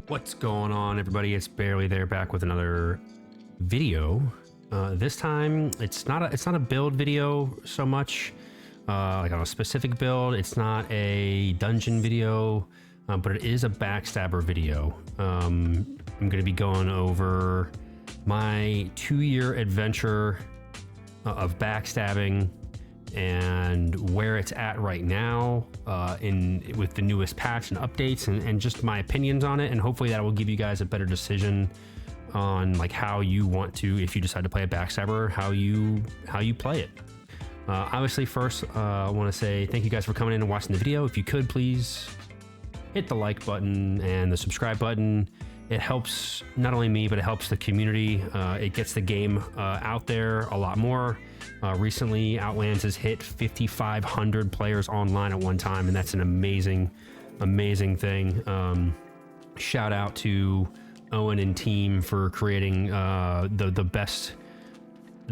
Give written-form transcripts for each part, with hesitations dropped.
What's going on, everybody? It's Behrlythere back with another video. This time it's not a build video so much, like on a specific build. It's not a dungeon video, but it is a Backstabber video. I'm going to be going over my 2-year adventure of backstabbing and where it's at right now with the newest patch and updates, and just my opinions on it, and hopefully that will give you guys a better decision on like how you want to, if you decide to play a Backstabber, how you play it. Obviously, first I want to say thank you guys for coming in and watching the video. If you could please hit the like button and the subscribe button. It helps not only me, but it helps the community. It gets the game out there a lot more. Recently, Outlands has hit 5,500 players online at one time, and that's an amazing thing. Shout out to Owen and team for creating the best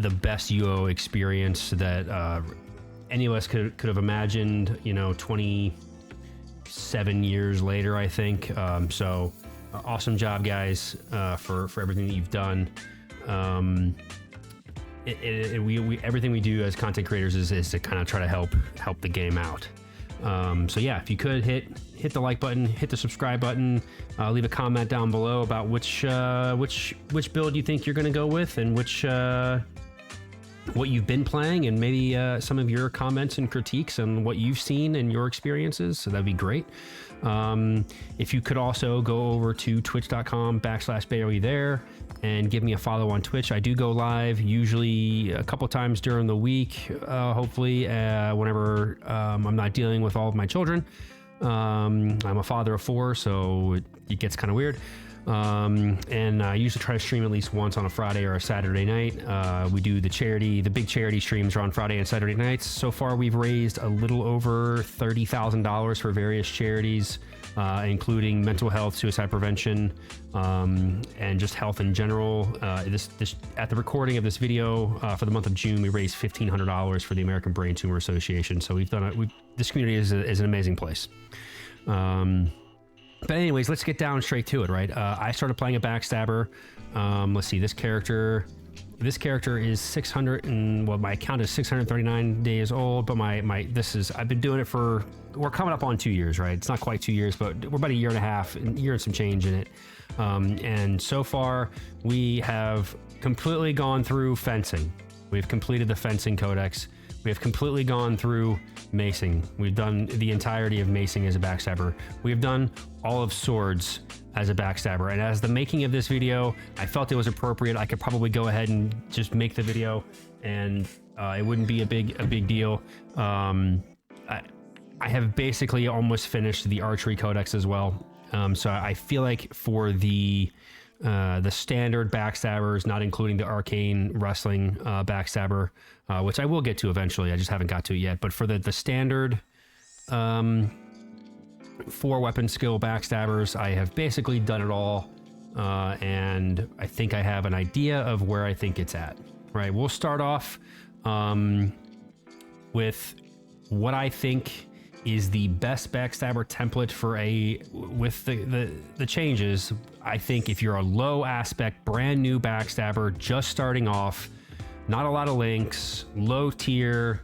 UO experience that any of us could have imagined. 27 years later, I think. So awesome job, guys, for everything that you've done. Everything we do as content creators is to kind of try to help the game out. So yeah, if you could hit the like button, hit the subscribe button, leave a comment down below about which build you think you're going to go with, and what you've been playing, and maybe some of your comments and critiques on what you've seen and your experiences. So that'd be great. If you could also go over to twitch.com/Behrlythere and give me a follow on Twitch. I do go live usually a couple times during the week, hopefully whenever I'm not dealing with all of my children. I'm a father of 4, so it gets kind of weird. And I usually try to stream at least once on a Friday or a Saturday night. We do the big charity streams are on Friday and Saturday nights. So far, we've raised a little over $30,000 for various charities, including mental health, suicide prevention, and just health in general. This at the recording of this video for the month of June, we raised $1,500 for the American Brain Tumor Association. So we've done it. This community is an amazing place. But anyways, let's get down straight to it, right? I started playing a Backstabber. Let's see, this character is 600 and, well, my account is 639 days old, but I've been doing it we're coming up on 2 years, right? It's not quite 2 years, but we're about a year and a half, a year and some change in it. And so far we have completely gone through fencing. We've completed the fencing codex. We have completely gone through macing. We've done the entirety of macing as a Backstabber. We've done all of swords as a Backstabber. And as the making of this video, I felt it was appropriate. I could probably go ahead and just make the video, and it wouldn't be a big deal. I have basically almost finished the Archery codex as well. So I feel like for the standard Backstabbers, not including the arcane wrestling Backstabber, which I will get to eventually, I just haven't got to it yet, but for the standard 4-weapon skill Backstabbers, I have basically done it all, and I think I have an idea of where I think it's at. Right, we'll start off with what I think is the best Backstabber template with the changes. I think if you're a low aspect, brand new Backstabber, just starting off, not a lot of links, low tier,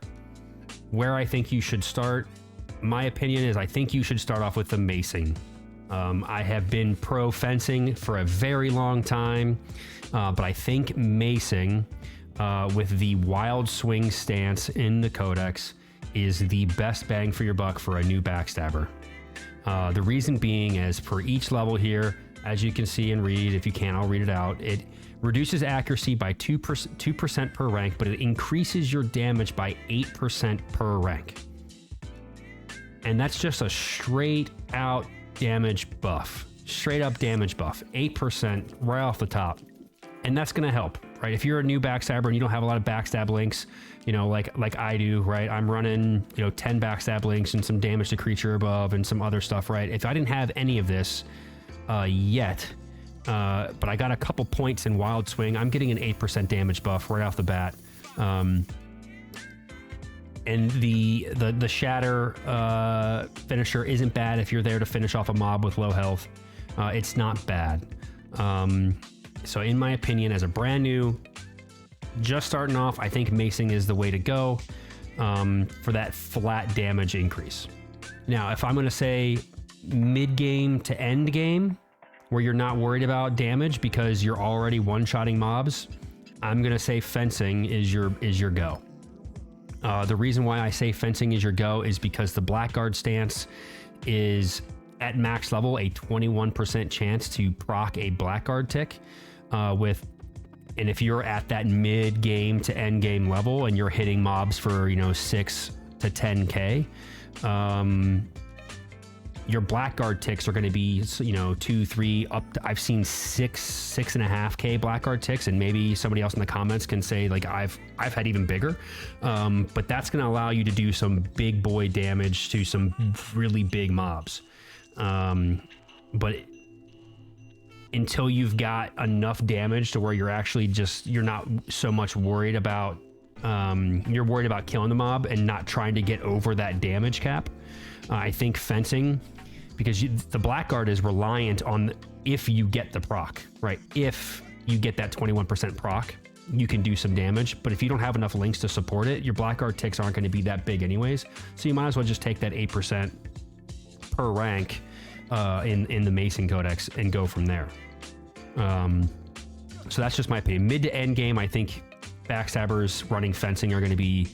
where I think you should start, my opinion is I think you should start off with the macing. I have been pro fencing for a very long time, but I think macing with the wild swing stance in the codex is the best bang for your buck for a new Backstabber. The reason being, as per each level here, as you can see and read, if you can, I'll read it out. It reduces accuracy by 2% per rank, but it increases your damage by 8% per rank. And that's just a straight out damage buff. Straight up damage buff. 8% right off the top. And that's going to help, right? If you're a new Backstabber and you don't have a lot of backstab links, like I do, right? I'm running, 10 backstab links and some damage to creature above and some other stuff, right? If I didn't have any of this yet, but I got a couple points in Wild Swing, I'm getting an 8% damage buff right off the bat. And And the shatter finisher isn't bad if you're there to finish off a mob with low health. It's not bad. So in my opinion, as a brand new, just starting off, I think macing is the way to go for that flat damage increase. Now, if I'm going to say mid-game to end game, where you're not worried about damage because you're already one-shotting mobs, I'm going to say fencing is your go. The reason why I say fencing is your go is because the Blackguard stance is at max level a 21% chance to proc a Blackguard tick and if you're at that mid game to end game level and you're hitting mobs for 6 to 10k, your Blackguard ticks are going to be 2, 3 up to, I've seen 6.5k Blackguard ticks, and maybe somebody else in the comments can say like I've had even bigger, but that's going to allow you to do some big boy damage to some really big mobs. But until you've got enough damage to where you're actually you're not so much worried about you're worried about killing the mob and not trying to get over that damage cap. I think fencing, because the Blackguard is reliant on if you get the proc, right? If you get that 21% proc, you can do some damage. But if you don't have enough links to support it, your Blackguard ticks aren't going to be that big anyways. So you might as well just take that 8% per rank in the Mason Codex and go from there. So that's just my opinion. Mid to end game, I think Backstabbers running fencing are going to be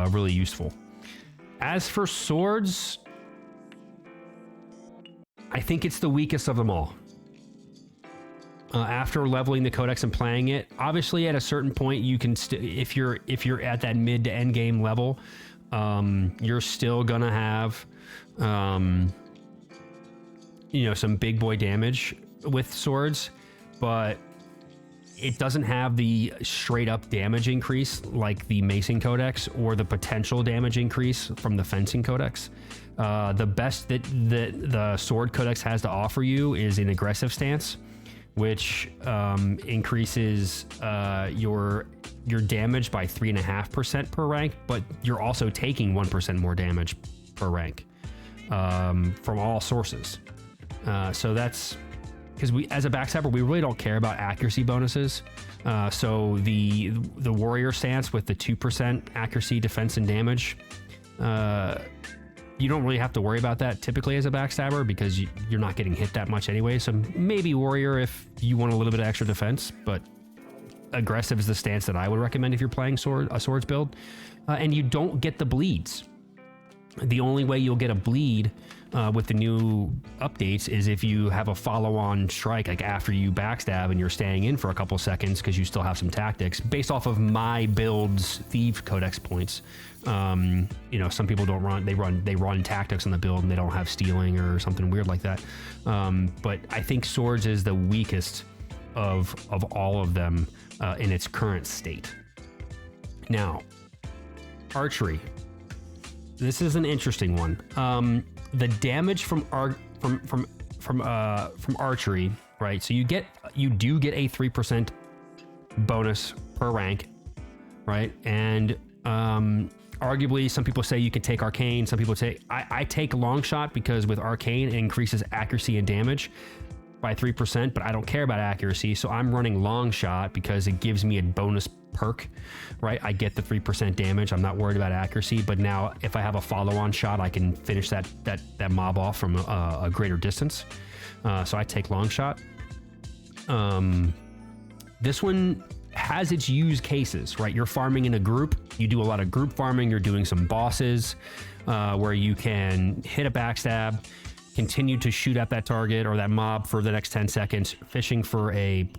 really useful. As for swords, I think it's the weakest of them all. After leveling the codex and playing it, obviously at a certain point you can if you're at that mid to end game level, you're still gonna have some big boy damage with swords, but it doesn't have the straight up damage increase like the Mason Codex or the potential damage increase from the Fencing Codex. The best that the Sword Codex has to offer you is an aggressive stance, which increases your damage by 3.5% per rank, but you're also taking 1% more damage per rank from all sources. So that's because as a Backstabber, we really don't care about accuracy bonuses. So the warrior stance with the 2% accuracy, defense, and damage, you don't really have to worry about that typically as a Backstabber because you're not getting hit that much anyway. So maybe warrior if you want a little bit of extra defense, but aggressive is the stance that I would recommend if you're playing a swords build. And you don't get the bleeds. The only way you'll get a bleed with the new updates is if you have a follow-on strike, like after you backstab and you're staying in for a couple seconds because you still have some tactics based off of my build's Thief Codex points. Some people don't run, they run tactics on the build and they don't have stealing or something weird like that. But I think swords is the weakest of all of them in its current state. Now, archery. This is an interesting one. The damage from archery, right? So you do get a 3% bonus per rank, right? And arguably, some people say you can take arcane. Some people say I take long shot because with arcane it increases accuracy and damage by 3%, but I don't care about accuracy, so I'm running long shot because it gives me a bonus perk, right? I get the 3% damage. I'm not worried about accuracy, but now if I have a follow-on shot, I can finish that mob off from a greater distance. So I take long shot. This one has its use cases, right? You're farming in a group. You do a lot of group farming. You're doing some bosses where you can hit a backstab, continue to shoot at that target or that mob for the next 10 seconds, fishing for a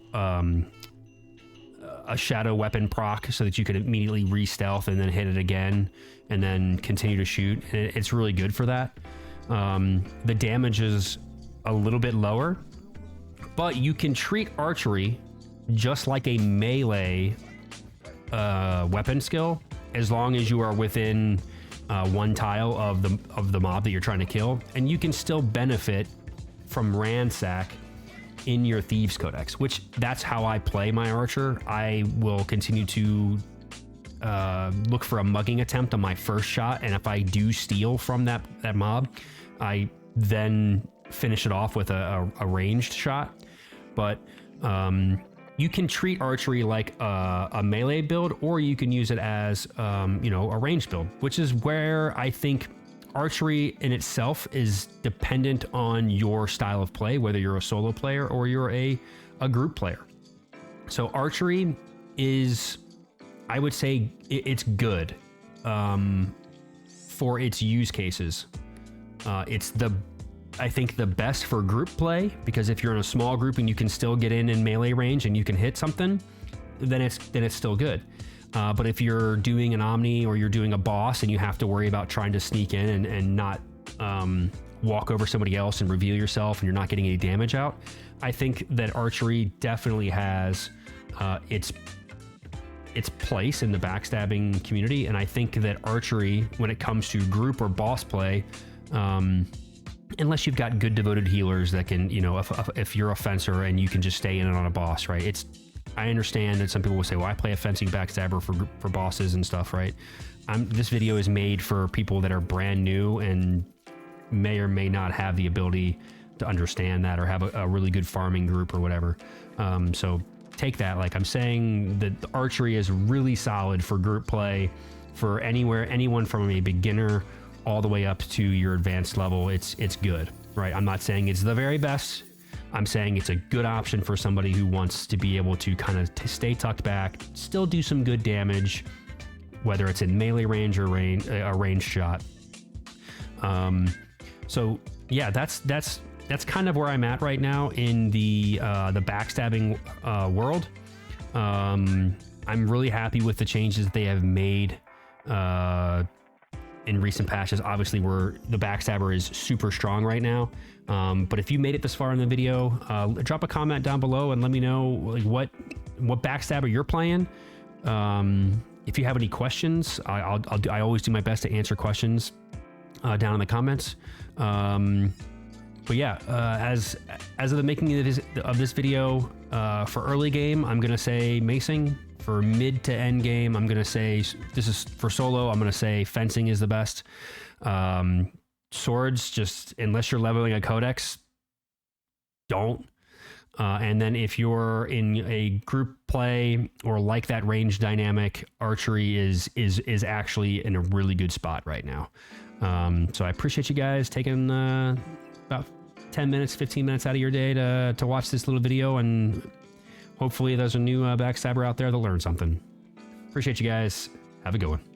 shadow weapon proc so that you can immediately re-stealth and then hit it again and then continue to shoot. And it's really good for that. The damage is a little bit lower, but you can treat archery just like a melee weapon skill as long as you are within one tile of the mob that you're trying to kill, and you can still benefit from ransack in your Thieves Codex, which that's how I play my archer. I will continue to look for a mugging attempt on my first shot, and if I do steal from that mob, I then finish it off with a ranged shot. But you can treat archery like a melee build, or you can use it as you know, a ranged build, which is where I think archery in itself is dependent on your style of play, whether you're a solo player or you're a group player. So archery is, I would say, it's good for its use cases. It's I think the best for group play, because if you're in a small group and you can still get in melee range and you can hit something, then it's still good. But if you're doing an Omni or you're doing a boss and you have to worry about trying to sneak in and not walk over somebody else and reveal yourself and you're not getting any damage out, I think that archery definitely has its place in the backstabbing community. And I think that archery, when it comes to group or boss play, unless you've got good devoted healers that can, you know, if you're a fencer and you can just stay in it on a boss, right? I understand that some people will say, well, I play a fencing backstabber for bosses and stuff, right? This video is made for people that are brand new and may or may not have the ability to understand that or have a really good farming group or whatever. So take that. Like I'm saying, that the archery is really solid for group play, for anyone from a beginner all the way up to your advanced level. It's good, right? I'm not saying it's the very best. I'm saying it's a good option for somebody who wants to be able to kind of stay tucked back, still do some good damage, whether it's in melee range or a ranged shot. So yeah, that's kind of where I'm at right now in the backstabbing world. I'm really happy with the changes they have made in recent patches. Obviously, the Backstabber is super strong right now. But if you made it this far in the video, drop a comment down below and let me know like what Backstabber you're playing. If you have any questions, I always do my best to answer questions down in the comments. But yeah, as of the making of this video, for early game, I'm gonna say macing. For mid to end game, I'm gonna say, this is for solo, I'm gonna say fencing is the best. Swords, just unless you're leveling a codex, don't. And then if you're in a group play or like that range dynamic, archery is actually in a really good spot right now. So I appreciate you guys taking about 10 minutes, 15 minutes out of your day to watch this little video, and hopefully there's a new backstabber out there that learned something. Appreciate you guys. Have a good one.